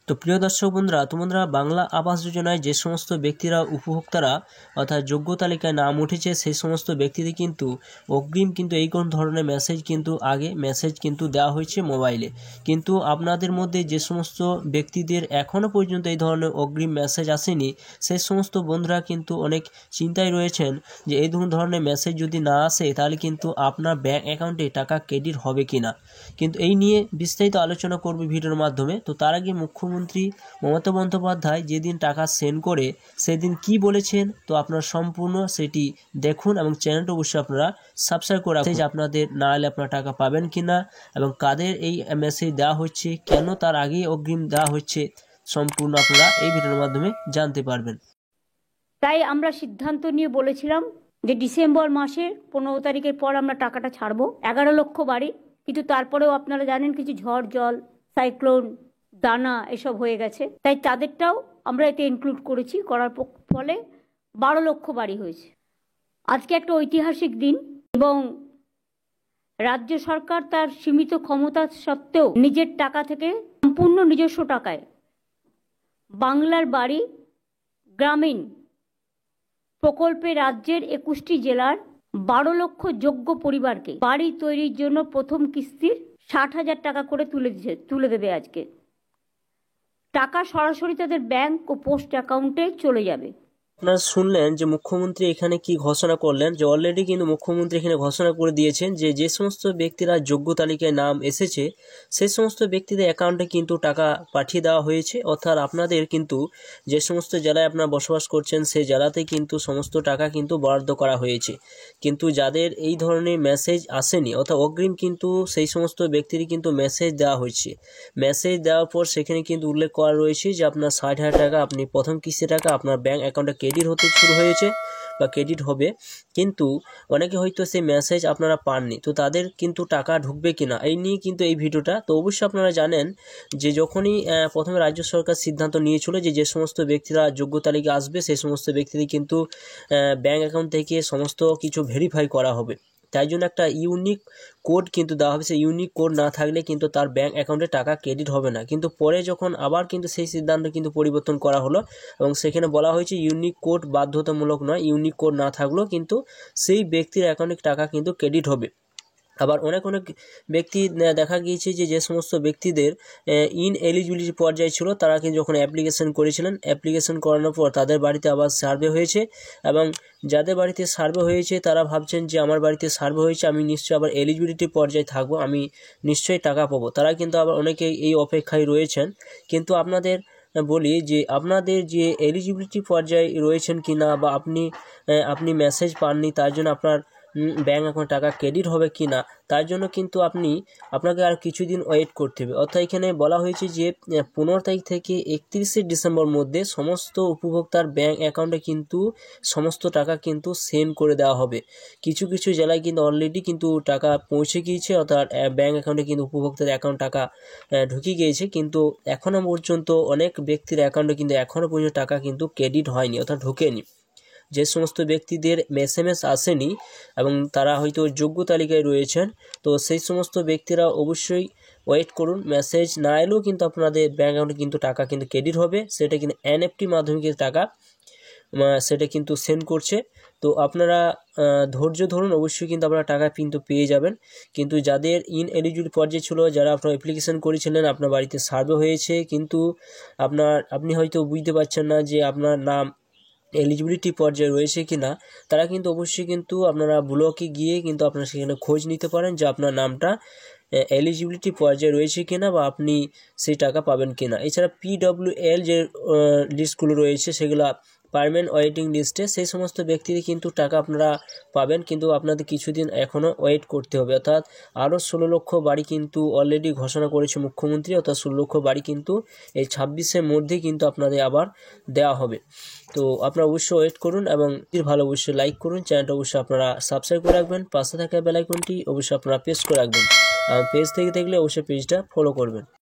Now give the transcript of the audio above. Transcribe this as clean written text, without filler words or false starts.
তো প্রিয় দর্শক বন্ধুরা, তোমরা বাংলা আবাস যোজনায় যে সমস্ত ব্যক্তিরা উপভোক্তারা অর্থাৎ যোগ্য তালিকায় নাম উঠেছে সেই সমস্ত ব্যক্তিদের কিন্তু অগ্রিম কিন্তু এই কোন ধরনের মেসেজ কিন্তু আগে মেসেজ কিন্তু দেওয়া হয়েছে মোবাইলে। কিন্তু আপনাদের মধ্যে যে সমস্ত ব্যক্তিদের এখনও পর্যন্ত এই ধরনের অগ্রিম মেসেজ আসেনি সেই সমস্ত বন্ধুরা কিন্তু অনেক চিন্তায় রয়েছেন যে এই ধরনের মেসেজ যদি না আসে তাহলে কিন্তু আপনার ব্যাঙ্ক অ্যাকাউন্টে টাকা ক্রেডিট হবে কিনা। কিন্তু এই নিয়ে বিস্তারিত আলোচনা করব ভিডিওর মাধ্যমে। তো তার আগে মুখ্যমন্ত্রী মমতা বন্দ্যোপাধ্যায় যেদিন টাকা সেন্ড করে সেদিন কি বলেছেন তো আপনারা সম্পূর্ণ সেটি দেখুন এবং চ্যানেলটা অবশ্যই আপনারা সাবস্ক্রাইব করে রাখুন। আপনাদের না হলে আপনারা টাকা পাবেন কিনা এবং কাদের এই মেসেজ দেওয়া হচ্ছে, কেন তার আগেই অগ্রিম দেওয়া হচ্ছে, সম্পূর্ণ আপনারা এই ভিডিওর মাধ্যমে জানতে পারবেন। তাই আমরা সিদ্ধান্ত নিয়ে বলেছিলাম যে ডিসেম্বর মাসের 15 তারিখের পর আমরা টাকাটা ছাড়বো 11 লক্ষ বাড়ি। কিন্তু তারপরেও আপনারা জানেন কিছু ঝড় জল, সাইক্লোন, দানা এসব হয়ে গেছে, তাই তাদেরটাও আমরা এতে ইনক্লুড করেছি। করার ফলে 12 লক্ষ বাড়ি হয়েছে। আজকে একটা ঐতিহাসিক দিন এবং রাজ্য সরকার তার সীমিত ক্ষমতা সত্ত্বেও নিজের টাকা থেকে সম্পূর্ণ নিজস্ব টাকায় বাংলার বাড়ি গ্রামীণ প্রকল্পে রাজ্যের 21টি জেলার 12 লক্ষ যোগ্য পরিবারকে বাড়ি তৈরির জন্য প্রথম কিস্তির 60,000 টাকা করে তুলে দেবে। আজকে টাকা সরাসরি তাদের ব্যাংক ও পোস্ট অ্যাকাউন্টে চলে যাবে। আপনারা শুনলেন যে মুখ্যমন্ত্রী এখানে কি ঘোষণা করলেন, যে অলরেডি কিন্তু মুখ্যমন্ত্রী এখানে ঘোষণা করে দিয়েছেন যে যে সমস্ত ব্যক্তিরা যোগ্য তালিকায় নাম এসেছে সেই সমস্ত ব্যক্তিদের অ্যাকাউন্টে কিন্তু টাকা পাঠিয়ে দেওয়া হয়েছে। অর্থাৎ আপনাদের কিন্তু যে সমস্ত জেলায় আপনারা বসবাস করছেন সেই জেলাতে কিন্তু সমস্ত টাকা কিন্তু বরাদ্দ করা হয়েছে। কিন্তু যাদের এই ধরনের মেসেজ আসেনি অর্থাৎ অগ্রিম, কিন্তু সেই সমস্ত ব্যক্তিরই কিন্তু মেসেজ দেওয়া হয়েছে। মেসেজ দেওয়ার পর সেখানে কিন্তু উল্লেখ করা রয়েছে যে আপনার 60,000 টাকা আপনি প্রথম কিস্তি টাকা আপনার ব্যাংক অ্যাকাউন্টে ক্রেডিট হতে শুরু হয়েছে বা ক্রেডিট হবে। কিন্তু অনেকে হয়তো সেই মেসেজ আপনারা পাননি, তো তাদের কিন্তু টাকা ঢুকবে কিনা এই নিয়ে কিন্তু এই ভিডিওটা। তো অবশ্যই আপনারা জানেন যে যখনই প্রথমে রাজ্য সরকার সিদ্ধান্ত নিয়েছিল যে যে সমস্ত ব্যক্তিরা যোগ্য তালিকা আসবে সেই সমস্ত ব্যক্তিদের কিন্তু ব্যাংক অ্যাকাউন্ট থেকে সমস্ত কিছু ভেরিফাই করা হবে, তাই জন্য একটা ইউনিক কোড কিন্তু দেওয়া হবে। সেই ইউনিক কোড না থাকলে কিন্তু তার ব্যাংক অ্যাকাউন্টে টাকা ক্রেডিট হবে না। কিন্তু পরে যখন আবার কিন্তু সেই সিদ্ধান্ত কিন্তু পরিবর্তন করা হলো এবং সেখানে বলা হয়েছে ইউনিক কোড বাধ্যতামূলক নয়, ইউনিক কোড না থাকলেও কিন্তু সেই ব্যক্তির অ্যাকাউন্টে টাকা কিন্তু ক্রেডিট হবে। আবার অনেক ব্যক্তি দেখা গিয়েছে যে যে সমস্ত ব্যক্তিদের ইনএলিজিবিলিটি পর্যায়ে ছিল তারা কিন্তু যখন অ্যাপ্লিকেশন করেছিলেন, অ্যাপ্লিকেশন করানোর পর তাদের বাড়িতে আবার সার্ভে হয়েছে এবং যাদের বাড়িতে সার্ভে হয়েছে তারা ভাবছেন যে আমার বাড়িতে সার্ভে হয়েছে, আমি নিশ্চয়ই আবার এলিজিবিলিটি পর্যায়ে থাকবো, আমি নিশ্চয়ই টাকা পাবো। তারা কিন্তু আবার অনেকেই এই অপেক্ষায় রয়েছেন। কিন্তু আপনাদের বলি যে আপনাদের যে এলিজিবিলিটি পর্যায়ে রয়েছেন কিনা বা আপনি মেসেজ পাননি তার জন্য আপনার ব্যাংক অ্যাকাউন্টে টাকা ক্রেডিট হবে কি না তার জন্য কিন্তু আপনাকে আর কিছুদিন ওয়েট করতে হবে। অর্থাৎ এখানে বলা হয়েছে যে 15 তারিখ থেকে 31শে ডিসেম্বর মধ্যে সমস্ত উপভোক্তার ব্যাংক অ্যাকাউন্টে কিন্তু সমস্ত টাকা কিন্তু সেন্ড করে দেওয়া হবে। কিছু জেলায় কিন্তু অলরেডি কিন্তু টাকা পৌঁছে গিয়েছে, অর্থাৎ ব্যাংক অ্যাকাউন্টে কিন্তু উপভোক্তার অ্যাকাউন্ট টাকা ঢুকে গিয়েছে। কিন্তু এখনও পর্যন্ত অনেক ব্যক্তির অ্যাকাউন্টে কিন্তু এখনও পর্যন্ত টাকা কিন্তু ক্রেডিট হয়নি অর্থাৎ ঢোকেনি। যে সমস্ত ব্যক্তিদের SMS আসেনি এবং তারা হয়তো যোগ্য তালিকায় রয়েছেন, তো সেই সমস্ত ব্যক্তিরা অবশ্যই ওয়েট করুন। মেসেজ না এলেও কিন্তু আপনাদের ব্যাঙ্ক অ্যাকাউন্টে কিন্তু টাকা কিন্তু ক্রেডিট হবে। সেটা কিন্তু NFT মাধ্যমে কিন্তু টাকা সেটা কিন্তু সেন্ড করছে। তো আপনারা ধৈর্য ধরুন, অবশ্যই কিন্তু আপনারা টাকা কিন্তু পেয়ে যাবেন। কিন্তু যাদের ইনএলিজিবল পর্যায়ে ছিল, যারা আপনার অ্যাপ্লিকেশন করেছিলেন, আপনার বাড়িতে সার্ভে হয়েছে কিন্তু আপনি হয়তো বুঝতে পারছেন না যে আপনার নাম এলিজিবিলিটি পর্যায়ে রয়েছে কিনা, তারা কিন্তু অবশ্যই কিন্তু আপনারা ব্লকে গিয়ে কিন্তু আপনারা সেখানে খোঁজ নিতে পারেন যে আপনার নামটা এলিজিবিলিটি পর্যায়ে রয়েছে কিনা বা আপনি সেই টাকা পাবেন কিনা। এছাড়া PWL যে লিস্টগুলো রয়েছে সেগুলো পার্মানেন্ট ওয়েটিং লিস্টে, সেই সমস্ত ব্যক্তিদের কিন্তু টাকা আপনারা পাবেন। কিন্তু আপনাদের কিছুদিন এখনও ওয়েট করতে হবে। অর্থাৎ আরও 16 লক্ষ বাড়ি কিন্তু অলরেডি ঘোষণা করেছে মুখ্যমন্ত্রী, অর্থাৎ 16 লক্ষ বাড়ি কিন্তু এই 26-এর মধ্যেই কিন্তু আপনাদের আবার দেওয়া হবে। তো আপনারা অবশ্যই ওয়েট করুন এবং ভালো অবশ্যই লাইক করুন, চ্যানেলটা অবশ্যই আপনারা সাবস্ক্রাইব করে রাখবেন, পাশে থাকা বেল আইকনটি অবশ্যই আপনারা প্রেস করে রাখবেন। পেজ থেকে দেখলে অবশ্যই পেজটা ফলো করবেন।